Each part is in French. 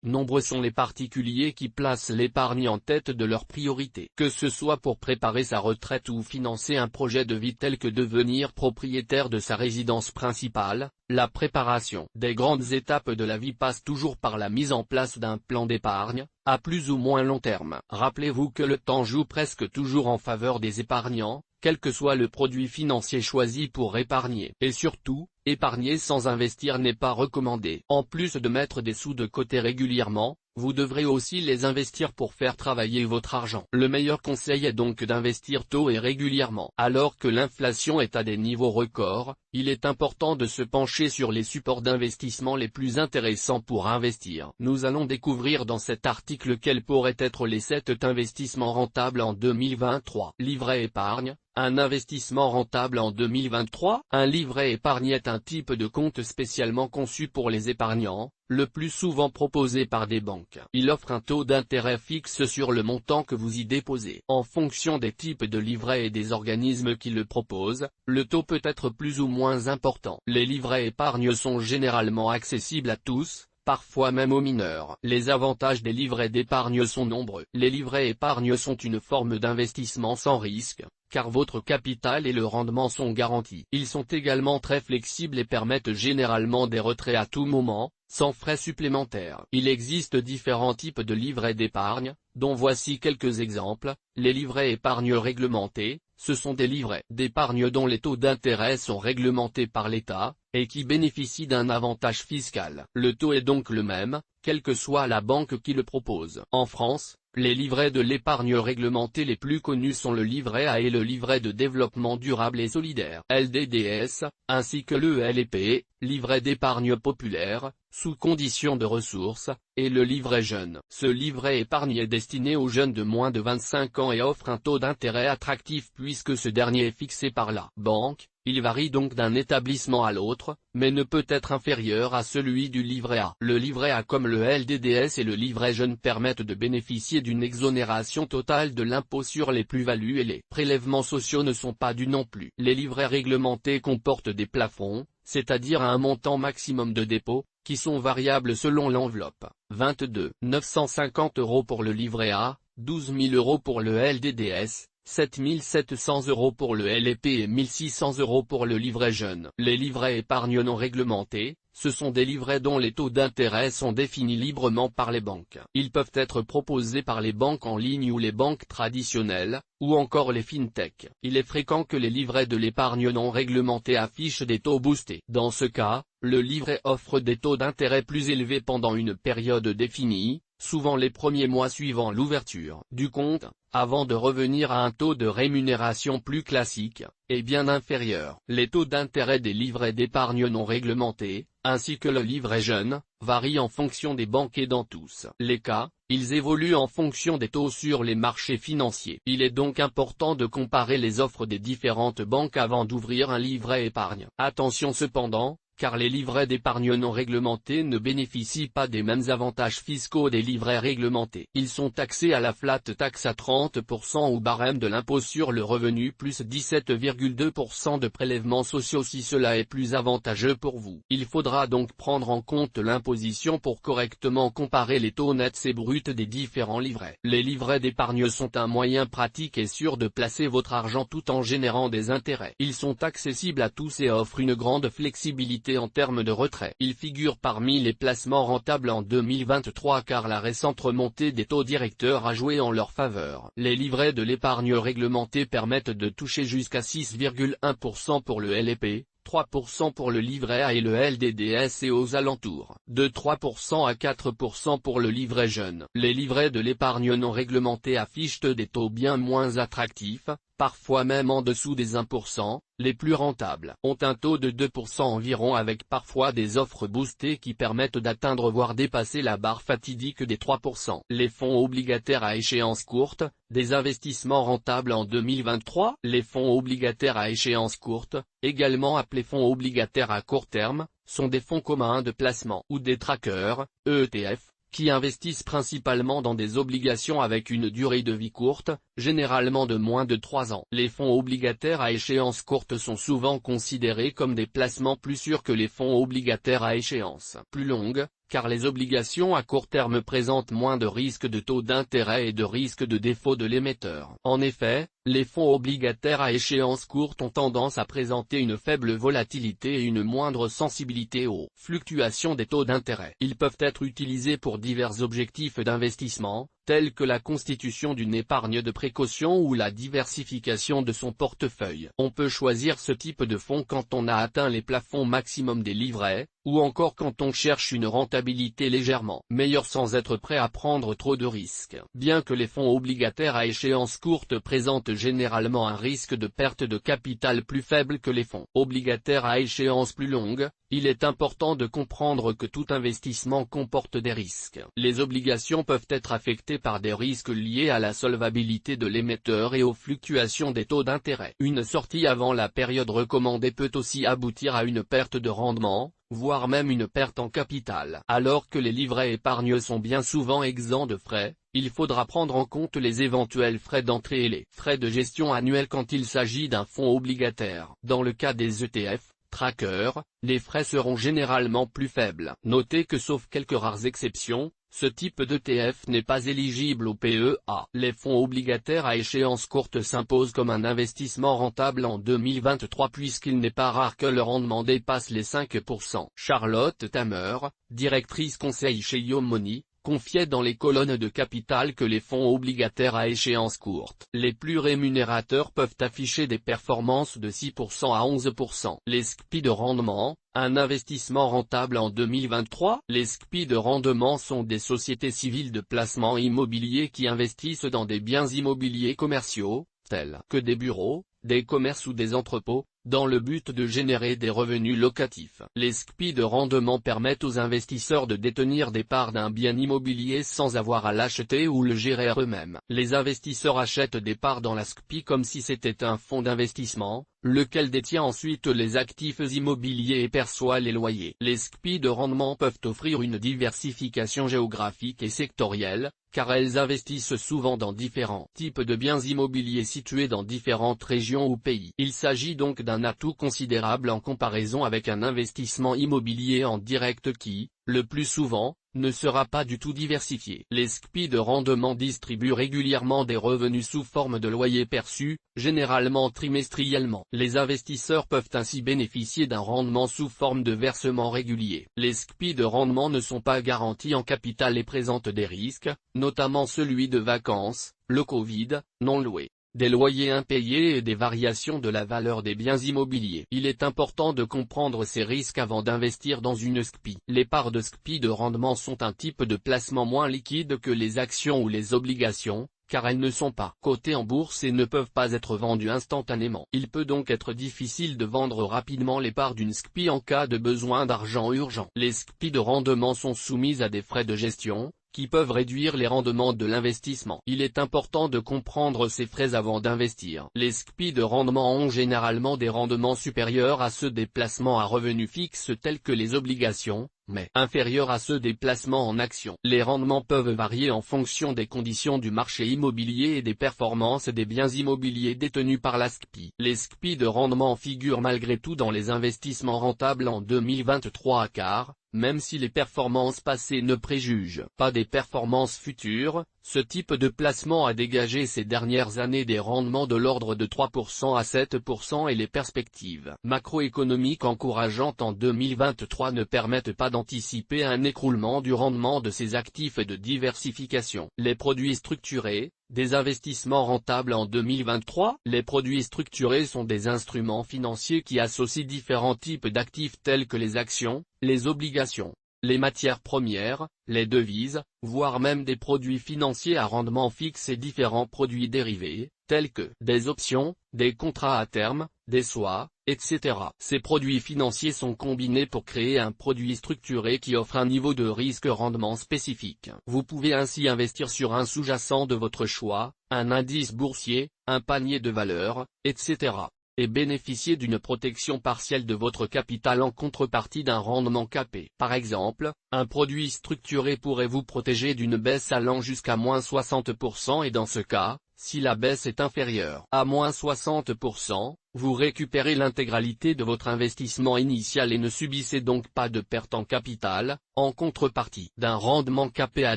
nombreux sont les particuliers qui placent l'épargne en tête de leurs priorités. Que ce soit pour préparer sa retraite ou financer un projet de vie tel que devenir propriétaire de sa résidence principale, la préparation des grandes étapes de la vie passe toujours par la mise en place d'un plan d'épargne, à plus ou moins long terme. Rappelez-vous que le temps joue presque toujours en faveur des épargnants, quel que soit le produit financier choisi pour épargner. Et surtout, épargner sans investir n'est pas recommandé. En plus de mettre des sous de côté régulièrement, vous devrez aussi les investir pour faire travailler votre argent. Le meilleur conseil est donc d'investir tôt et régulièrement. Alors que l'inflation est à des niveaux records, il est important de se pencher sur les supports d'investissement les plus intéressants pour investir. Nous allons découvrir dans cet article quels pourraient être les 7 investissements rentables en 2023. Livret épargne. Un investissement rentable en 2023. Un livret épargne est un type de compte spécialement conçu pour les épargnants, le plus souvent proposé par des banques. Il offre un taux d'intérêt fixe sur le montant que vous y déposez. En fonction des types de livrets et des organismes qui le proposent, le taux peut être plus ou moins important. Les livrets épargne sont généralement accessibles à tous, parfois même aux mineurs. Les avantages des livrets d'épargne sont nombreux. Les livrets épargne sont une forme d'investissement sans risque, car votre capital et le rendement sont garantis. Ils sont également très flexibles et permettent généralement des retraits à tout moment, sans frais supplémentaires. Il existe différents types de livrets d'épargne, dont voici quelques exemples. Les livrets épargne réglementés, ce sont des livrets d'épargne dont les taux d'intérêt sont réglementés par l'État, et qui bénéficient d'un avantage fiscal. Le taux est donc le même, quelle que soit la banque qui le propose. En France, les livrets de l'épargne réglementés les plus connus sont le livret A et le livret de développement durable et solidaire, LDDS, ainsi que le LEP, livret d'épargne populaire, sous condition de ressources, et le livret jeune. Ce livret épargne est destiné aux jeunes de moins de 25 ans et offre un taux d'intérêt attractif puisque ce dernier est fixé par la banque. Il varie donc d'un établissement à l'autre, mais ne peut être inférieur à celui du livret A. Le livret A comme le LDDS et le livret jeune permettent de bénéficier d'une exonération totale de l'impôt sur les plus-values et les prélèvements sociaux ne sont pas dus non plus. Les livrets réglementés comportent des plafonds, c'est-à-dire un montant maximum de dépôt, qui sont variables selon l'enveloppe. 22 950 € pour le livret A, 12 000 € pour le LDDS, 7 700 € pour le LEP et 1 600 € pour le livret jeune. Les livrets épargne non réglementés, ce sont des livrets dont les taux d'intérêt sont définis librement par les banques. Ils peuvent être proposés par les banques en ligne ou les banques traditionnelles, ou encore les fintech. Il est fréquent que les livrets de l'épargne non réglementés affichent des taux boostés. Dans ce cas, le livret offre des taux d'intérêt plus élevés pendant une période définie, souvent les premiers mois suivant l'ouverture du compte, avant de revenir à un taux de rémunération plus classique, et bien inférieur. Les taux d'intérêt des livrets d'épargne non réglementés, ainsi que le livret jeune, varient en fonction des banques et dans tous les cas, ils évoluent en fonction des taux sur les marchés financiers. Il est donc important de comparer les offres des différentes banques avant d'ouvrir un livret épargne. Attention cependant, car les livrets d'épargne non réglementés ne bénéficient pas des mêmes avantages fiscaux des livrets réglementés. Ils sont taxés à la flat tax à 30% au barème de l'impôt sur le revenu plus 17,2% de prélèvements sociaux si cela est plus avantageux pour vous. Il faudra donc prendre en compte l'imposition pour correctement comparer les taux nets et bruts des différents livrets. Les livrets d'épargne sont un moyen pratique et sûr de placer votre argent tout en générant des intérêts. Ils sont accessibles à tous et offrent une grande flexibilité en termes de retrait. Il figure parmi les placements rentables en 2023 car la récente remontée des taux directeurs a joué en leur faveur. Les livrets de l'épargne réglementés permettent de toucher jusqu'à 6,1% pour le LEP, 3% pour le livret A et le LDDS et aux alentours de 3% à 4% pour le livret jeune. Les livrets de l'épargne non réglementés affichent des taux bien moins attractifs, parfois même en dessous des 1%, les plus rentables ont un taux de 2% environ avec parfois des offres boostées qui permettent d'atteindre voire dépasser la barre fatidique des 3%. Les fonds obligataires à échéance courte, des investissements rentables en 2023. Les fonds obligataires à échéance courte, également appelés fonds obligataires à court terme, sont des fonds communs de placement ou des trackers, ETF, qui investissent principalement dans des obligations avec une durée de vie courte, généralement de moins de 3 ans. Les fonds obligataires à échéance courte sont souvent considérés comme des placements plus sûrs que les fonds obligataires à échéance plus longue, car les obligations à court terme présentent moins de risques de taux d'intérêt et de risques de défaut de l'émetteur. En effet, les fonds obligataires à échéance courte ont tendance à présenter une faible volatilité et une moindre sensibilité aux fluctuations des taux d'intérêt. Ils peuvent être utilisés pour divers objectifs d'investissement, tels que la constitution d'une épargne de précaution ou la diversification de son portefeuille. On peut choisir ce type de fonds quand on a atteint les plafonds maximum des livrets, ou encore quand on cherche une rentabilité légèrement meilleure sans être prêt à prendre trop de risques. Bien que les fonds obligataires à échéance courte présentent généralement un risque de perte de capital plus faible que les fonds obligataires à échéance plus longue, il est important de comprendre que tout investissement comporte des risques. Les obligations peuvent être affectées par des risques liés à la solvabilité de l'émetteur et aux fluctuations des taux d'intérêt. Une sortie avant la période recommandée peut aussi aboutir à une perte de rendement, voire même une perte en capital. Alors que les livrets épargne sont bien souvent exempts de frais, il faudra prendre en compte les éventuels frais d'entrée et les frais de gestion annuels quand il s'agit d'un fonds obligataire. Dans le cas des ETF, trackers, les frais seront généralement plus faibles. Notez que sauf quelques rares exceptions, ce type d'ETF n'est pas éligible au PEA. Les fonds obligataires à échéance courte s'imposent comme un investissement rentable en 2023 puisqu'il n'est pas rare que le rendement dépasse les 5%. Charlotte Tamer, directrice conseil chez Yomoni, confiait dans les colonnes de Capital que les fonds obligataires à échéance courte, les plus rémunérateurs, peuvent afficher des performances de 6% à 11%. Les SCPI de rendement, un investissement rentable en 2023. Les SCPI de rendement sont des sociétés civiles de placement immobilier qui investissent dans des biens immobiliers commerciaux, tels que des bureaux, des commerces ou des entrepôts, dans le but de générer des revenus locatifs. Les SCPI de rendement permettent aux investisseurs de détenir des parts d'un bien immobilier sans avoir à l'acheter ou le gérer eux-mêmes. Les investisseurs achètent des parts dans la SCPI comme si c'était un fonds d'investissement, lequel détient ensuite les actifs immobiliers et perçoit les loyers. Les SCPI de rendement peuvent offrir une diversification géographique et sectorielle, car elles investissent souvent dans différents types de biens immobiliers situés dans différentes régions ou pays. Il s'agit donc d'un atout considérable en comparaison avec un investissement immobilier en direct qui, le plus souvent, ne sera pas du tout diversifié. Les SCPI de rendement distribuent régulièrement des revenus sous forme de loyers perçus, généralement trimestriellement. Les investisseurs peuvent ainsi bénéficier d'un rendement sous forme de versement régulier. Les SCPI de rendement ne sont pas garantis en capital et présentent des risques, notamment celui de vacances, locaux vides, non loués, des loyers impayés et des variations de la valeur des biens immobiliers. Il est important de comprendre ces risques avant d'investir dans une SCPI. Les parts de SCPI de rendement sont un type de placement moins liquide que les actions ou les obligations, car elles ne sont pas cotées en bourse et ne peuvent pas être vendues instantanément. Il peut donc être difficile de vendre rapidement les parts d'une SCPI en cas de besoin d'argent urgent. Les SCPI de rendement sont soumises à des frais de gestion, qui peuvent réduire les rendements de l'investissement. Il est important de comprendre ces frais avant d'investir. Les SCPI de rendement ont généralement des rendements supérieurs à ceux des placements à revenus fixes tels que les obligations, mais inférieurs à ceux des placements en actions. Les rendements peuvent varier en fonction des conditions du marché immobilier et des performances des biens immobiliers détenus par la SCPI. Les SCPI de rendement figurent malgré tout dans les investissements rentables en 2023 car, même si les performances passées ne préjugent pas des performances futures, ce type de placement a dégagé ces dernières années des rendements de l'ordre de 3% à 7% et les perspectives macroéconomiques encourageantes en 2023 ne permettent pas d'anticiper un écroulement du rendement de ces actifs et de diversification. Les produits structurés, des investissements rentables en 2023. Les produits structurés sont des instruments financiers qui associent différents types d'actifs tels que les actions, les obligations, les matières premières, les devises, voire même des produits financiers à rendement fixe et différents produits dérivés, tels que des options, des contrats à terme, des SOA, etc. Ces produits financiers sont combinés pour créer un produit structuré qui offre un niveau de risque-rendement spécifique. Vous pouvez ainsi investir sur un sous-jacent de votre choix, un indice boursier, un panier de valeurs, etc. et bénéficier d'une protection partielle de votre capital en contrepartie d'un rendement capé. Par exemple, un produit structuré pourrait vous protéger d'une baisse allant jusqu'à -60% et dans ce cas, si la baisse est inférieure à -60%, Vous récupérez l'intégralité de votre investissement initial et ne subissez donc pas de perte en capital, en contrepartie d'un rendement capé à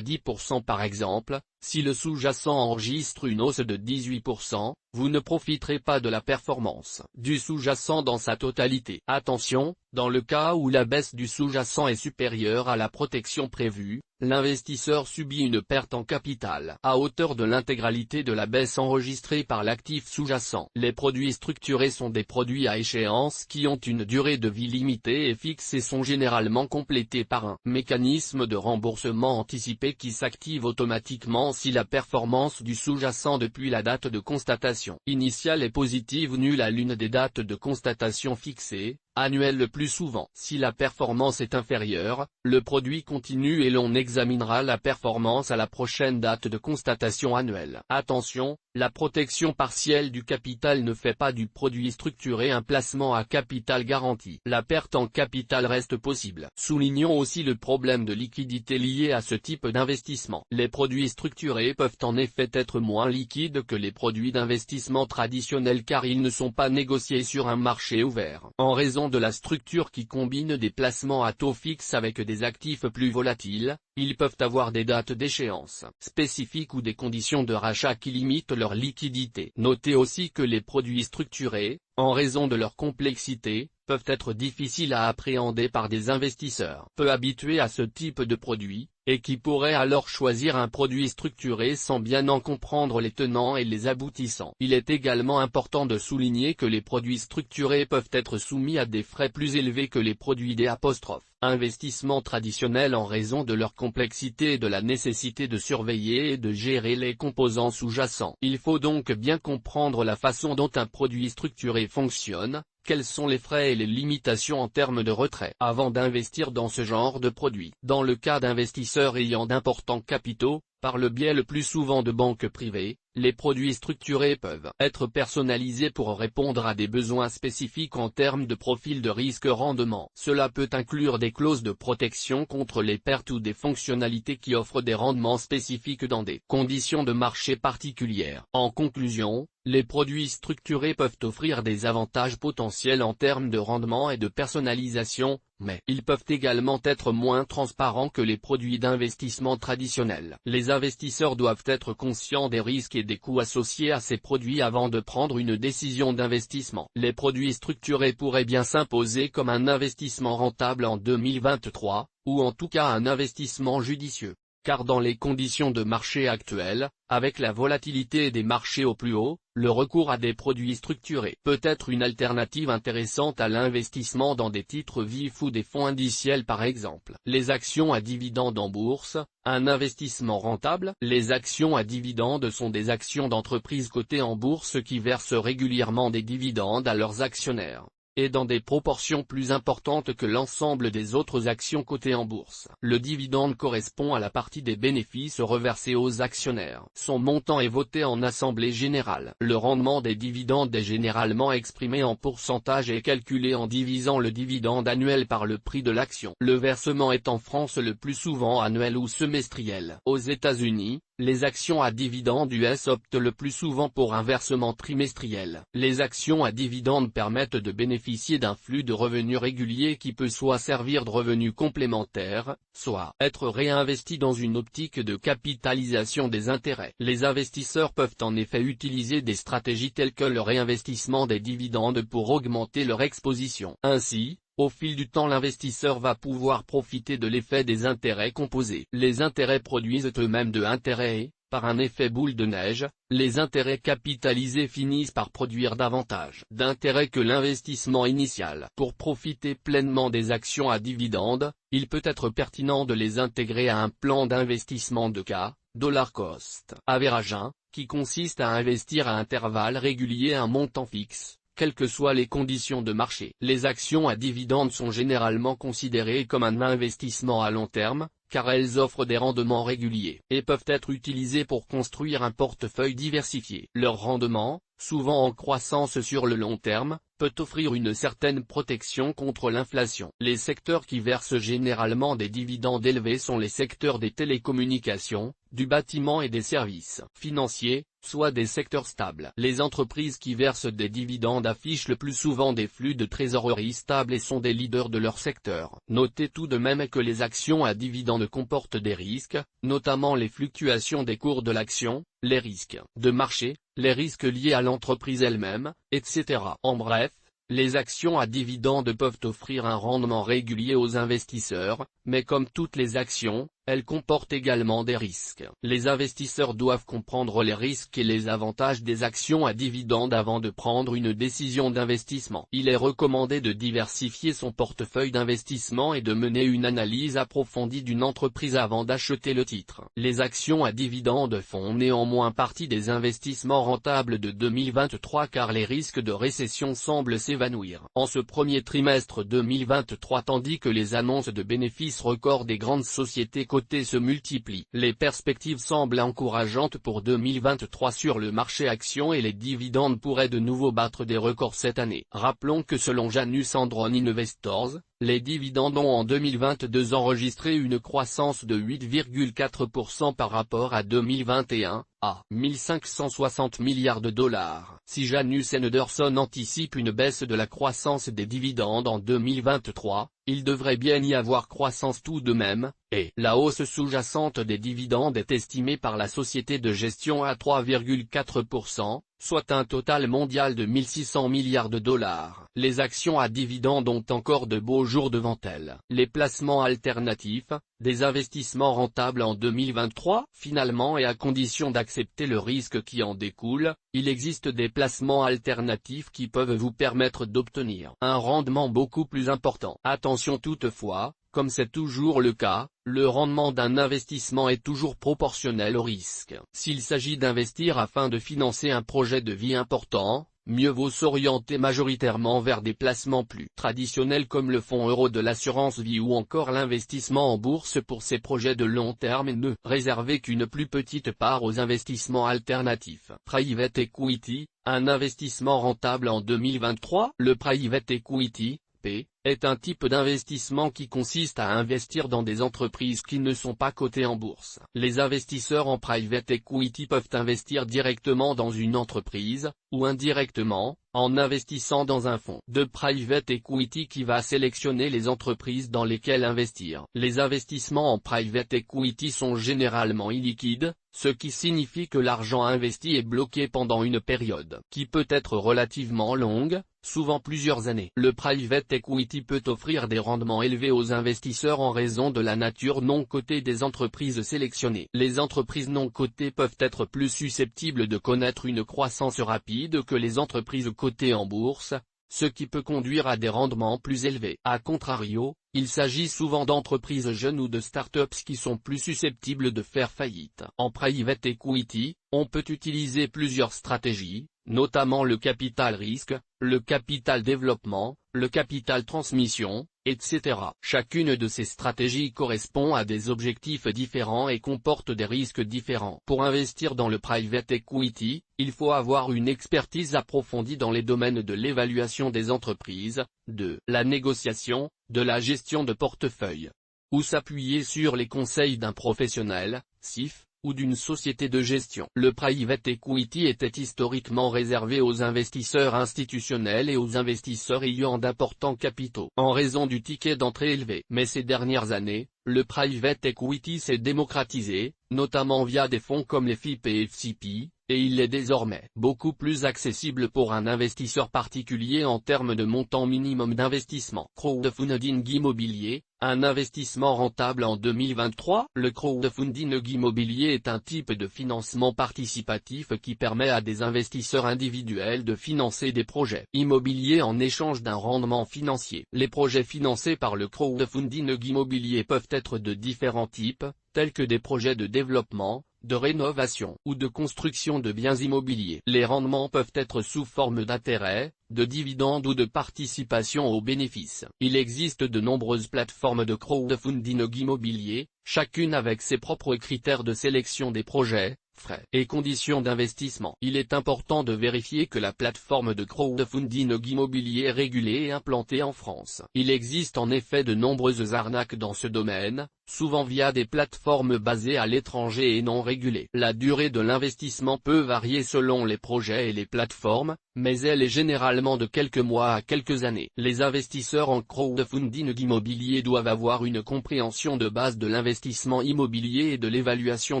10% par exemple. Si le sous-jacent enregistre une hausse de 18%, vous ne profiterez pas de la performance du sous-jacent dans sa totalité. Attention, dans le cas où la baisse du sous-jacent est supérieure à la protection prévue, l'investisseur subit une perte en capital à hauteur de l'intégralité de la baisse enregistrée par l'actif sous-jacent. Les produits structurés sont des produits à échéance qui ont une durée de vie limitée et fixe et sont généralement complétés par un mécanisme de remboursement anticipé qui s'active automatiquement si la performance du sous-jacent depuis la date de constatation initiale est positive ou nulle à l'une des dates de constatation fixées, annuelle le plus souvent. Si la performance est inférieure, le produit continue et l'on examinera la performance à la prochaine date de constatation annuelle. Attention, la protection partielle du capital ne fait pas du produit structuré un placement à capital garanti. La perte en capital reste possible. Soulignons aussi le problème de liquidité lié à ce type d'investissement. Les produits structurés peuvent en effet être moins liquides que les produits d'investissement traditionnels car ils ne sont pas négociés sur un marché ouvert. En raison de la structure qui combine des placements à taux fixe avec des actifs plus volatiles, ils peuvent avoir des dates d'échéance spécifiques ou des conditions de rachat qui limitent leur liquidité. Notez aussi que les produits structurés, en raison de leur complexité, peuvent être difficiles à appréhender par des investisseurs peu habitués à ce type de produit, et qui pourraient alors choisir un produit structuré sans bien en comprendre les tenants et les aboutissants. Il est également important de souligner que les produits structurés peuvent être soumis à des frais plus élevés que les produits d'investissement traditionnels en raison de leur complexité et de la nécessité de surveiller et de gérer les composants sous-jacents. Il faut donc bien comprendre la façon dont un produit structuré fonctionne, quels sont les frais et les limitations en termes de retrait avant d'investir dans ce genre de produit. Dans le cas d'investisseurs ayant d'importants capitaux, par le biais le plus souvent de banques privées, les produits structurés peuvent être personnalisés pour répondre à des besoins spécifiques en termes de profil de risque-rendement. Cela peut inclure des clauses de protection contre les pertes ou des fonctionnalités qui offrent des rendements spécifiques dans des conditions de marché particulières. En conclusion, les produits structurés peuvent offrir des avantages potentiels en termes de rendement et de personnalisation, mais ils peuvent également être moins transparents que les produits d'investissement traditionnels. Les investisseurs doivent être conscients des risques et des coûts associés à ces produits avant de prendre une décision d'investissement. Les produits structurés pourraient bien s'imposer comme un investissement rentable en 2023, ou en tout cas un investissement judicieux. Car dans les conditions de marché actuelles, avec la volatilité des marchés au plus haut, le recours à des produits structurés peut être une alternative intéressante à l'investissement dans des titres vifs ou des fonds indiciels par exemple. Les actions à dividendes en bourse, un investissement rentable. Les actions à dividendes sont des actions d'entreprises cotées en bourse qui versent régulièrement des dividendes à leurs actionnaires, et dans des proportions plus importantes que l'ensemble des autres actions cotées en bourse. Le dividende correspond à la partie des bénéfices reversés aux actionnaires. Son montant est voté en assemblée générale. Le rendement des dividendes est généralement exprimé en pourcentage et calculé en divisant le dividende annuel par le prix de l'action. Le versement est en France le plus souvent annuel ou semestriel. Aux États-Unis, les actions à dividendes US optent le plus souvent pour un versement trimestriel. Les actions à dividendes permettent de bénéficier d'un flux de revenus régulier qui peut soit servir de revenu complémentaire, soit être réinvesti dans une optique de capitalisation des intérêts. Les investisseurs peuvent en effet utiliser des stratégies telles que le réinvestissement des dividendes pour augmenter leur exposition. Ainsi, au fil du temps l'investisseur va pouvoir profiter de l'effet des intérêts composés. Les intérêts produisent eux-mêmes de l'intérêt et, par un effet boule de neige, les intérêts capitalisés finissent par produire davantage d'intérêts que l'investissement initial. Pour profiter pleinement des actions à dividendes, il peut être pertinent de les intégrer à un plan d'investissement de K, dollar cost averaging, qui consiste à investir à intervalles réguliers un montant fixe, quelles que soient les conditions de marché. Les actions à dividendes sont généralement considérées comme un investissement à long terme, car elles offrent des rendements réguliers, et peuvent être utilisées pour construire un portefeuille diversifié. Leur rendement, souvent en croissance sur le long terme, peut offrir une certaine protection contre l'inflation. Les secteurs qui versent généralement des dividendes élevés sont les secteurs des télécommunications, du bâtiment et des services financiers, soit des secteurs stables. Les entreprises qui versent des dividendes affichent le plus souvent des flux de trésorerie stables et sont des leaders de leur secteur. Notez tout de même que les actions à dividendes comportent des risques, notamment les fluctuations des cours de l'action, les risques de marché, les risques liés à l'entreprise elle-même, etc. En bref, les actions à dividendes peuvent offrir un rendement régulier aux investisseurs, mais comme toutes les actions, elles comportent également des risques. Les investisseurs doivent comprendre les risques et les avantages des actions à dividendes avant de prendre une décision d'investissement. Il est recommandé de diversifier son portefeuille d'investissement et de mener une analyse approfondie d'une entreprise avant d'acheter le titre. Les actions à dividendes font néanmoins partie des investissements rentables de 2023 car les risques de récession semblent s'évanouir. En ce premier trimestre 2023 tandis que les annonces de bénéfices records des grandes sociétés cotées se multiplient, les perspectives semblent encourageantes pour 2023 sur le marché actions et les dividendes pourraient de nouveau battre des records cette année. Rappelons que selon Janus Andron Investors, les dividendes ont en 2022 enregistré une croissance de 8,4% par rapport à 2021, à 1560 milliards de dollars. Si Janus Henderson anticipe une baisse de la croissance des dividendes en 2023, il devrait bien y avoir croissance tout de même, et la hausse sous-jacente des dividendes est estimée par la société de gestion à 3,4%, soit un total mondial de 1600 milliards de dollars. Les actions à dividendes ont encore de beaux jours devant elles. Les placements alternatifs, des investissements rentables en 2023, finalement et à condition d'accepter le risque qui en découle, il existe des placements alternatifs qui peuvent vous permettre d'obtenir un rendement beaucoup plus important. Attention toutefois, comme c'est toujours le cas, le rendement d'un investissement est toujours proportionnel au risque. S'il s'agit d'investir afin de financer un projet de vie important, mieux vaut s'orienter majoritairement vers des placements plus traditionnels comme le fonds euro de l'assurance vie ou encore l'investissement en bourse pour ces projets de long terme et ne réservez qu'une plus petite part aux investissements alternatifs. Private Equity, un investissement rentable en 2023. Le Private Equity, P, est un type d'investissement qui consiste à investir dans des entreprises qui ne sont pas cotées en bourse. Les investisseurs en private equity peuvent investir directement dans une entreprise, ou indirectement, en investissant dans un fonds de private equity qui va sélectionner les entreprises dans lesquelles investir. Les investissements en private equity sont généralement illiquides, ce qui signifie que l'argent investi est bloqué pendant une période qui peut être relativement longue, souvent plusieurs années. Le private equity peut offrir des rendements élevés aux investisseurs en raison de la nature non cotée des entreprises sélectionnées. Les entreprises non cotées peuvent être plus susceptibles de connaître une croissance rapide que les entreprises cotées en bourse, ce qui peut conduire à des rendements plus élevés. A contrario, il s'agit souvent d'entreprises jeunes ou de startups qui sont plus susceptibles de faire faillite. En private equity, on peut utiliser plusieurs stratégies, notamment le capital risque, le capital développement, le capital transmission, etc. Chacune de ces stratégies correspond à des objectifs différents et comporte des risques différents. Pour investir dans le private equity, il faut avoir une expertise approfondie dans les domaines de l'évaluation des entreprises, de la négociation, de la gestion de portefeuille, ou s'appuyer sur les conseils d'un professionnel, CIF, ou d'une société de gestion. Le private equity était historiquement réservé aux investisseurs institutionnels et aux investisseurs ayant d'importants capitaux, en raison du ticket d'entrée élevé. Mais ces dernières années, le private equity s'est démocratisé, notamment via des fonds comme les FIP et FCP, et il est désormais beaucoup plus accessible pour un investisseur particulier en termes de montant minimum d'investissement. Crowdfunding immobilier, un investissement rentable en 2023. Le crowdfunding immobilier est un type de financement participatif qui permet à des investisseurs individuels de financer des projets immobiliers en échange d'un rendement financier. Les projets financés par le crowdfunding immobilier peuvent être de différents types, tels que des projets de développement, de rénovation ou de construction de biens immobiliers. Les rendements peuvent être sous forme d'intérêts, de dividendes ou de participation aux bénéfices. Il existe de nombreuses plateformes de crowdfunding immobilier, chacune avec ses propres critères de sélection des projets, frais et conditions d'investissement. Il est important de vérifier que la plateforme de crowdfunding immobilier est régulée et implantée en France. Il existe en effet de nombreuses arnaques dans ce domaine, souvent via des plateformes basées à l'étranger et non régulées. La durée de l'investissement peut varier selon les projets et les plateformes, mais elle est généralement de quelques mois à quelques années. Les investisseurs en crowdfunding immobilier doivent avoir une compréhension de base de l'investissement immobilier et de l'évaluation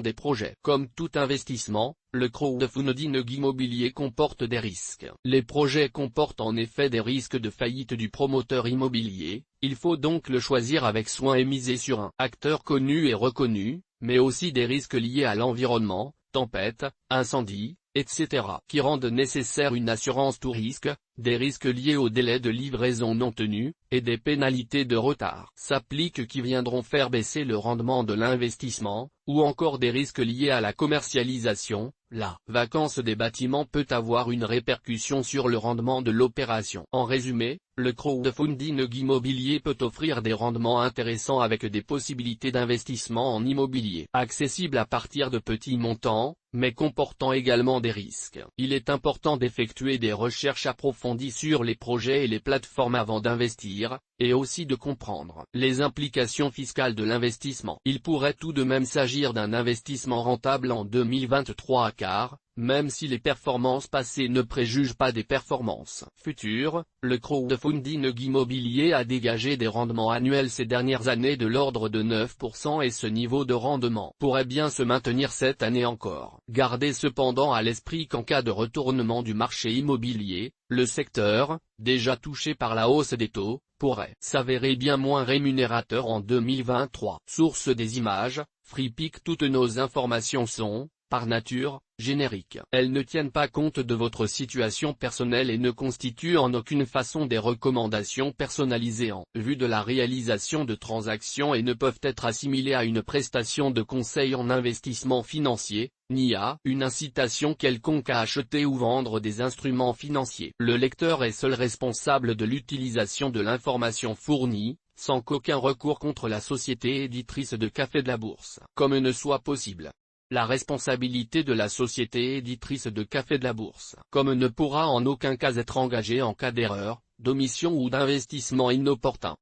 des projets. Comme tout investissement, le crowdfunding immobilier comporte des risques. Les projets comportent en effet des risques de faillite du promoteur immobilier, il faut donc le choisir avec soin et miser sur un acteur connu et reconnu, mais aussi des risques liés à l'environnement, tempêtes, incendies, etc. qui rendent nécessaire une assurance tout risque, des risques liés au délai de livraison non tenu, et des pénalités de retard s'appliquent qui viendront faire baisser le rendement de l'investissement, ou encore des risques liés à la commercialisation. La vacance des bâtiments peut avoir une répercussion sur le rendement de l'opération. En résumé, le crowdfunding immobilier peut offrir des rendements intéressants avec des possibilités d'investissement en immobilier accessibles à partir de petits montants, mais comportant également des risques. Il est important d'effectuer des recherches approfondies sur les projets et les plateformes avant d'investir, et aussi de comprendre les implications fiscales de l'investissement. Il pourrait tout de même s'agir d'un investissement rentable en 2023 car, même si les performances passées ne préjugent pas des performances futures, le crowdfunding immobilier a dégagé des rendements annuels ces dernières années de l'ordre de 9% et ce niveau de rendement pourrait bien se maintenir cette année encore. Gardez cependant à l'esprit qu'en cas de retournement du marché immobilier, le secteur, déjà touché par la hausse des taux, pourrait s'avérer bien moins rémunérateur en 2023. Source des images, FreePic. Toutes nos informations sont, par nature, génériques. Elles ne tiennent pas compte de votre situation personnelle et ne constituent en aucune façon des recommandations personnalisées en vue de la réalisation de transactions et ne peuvent être assimilées à une prestation de conseil en investissement financier, ni à une incitation quelconque à acheter ou vendre des instruments financiers. Le lecteur est seul responsable de l'utilisation de l'information fournie, sans qu'aucun recours contre la société éditrice de Café de la Bourse, comme ne soit possible. La responsabilité de la société éditrice de Café de la Bourse, comme ne pourra en aucun cas être engagée en cas d'erreur, d'omission ou d'investissement inopportun.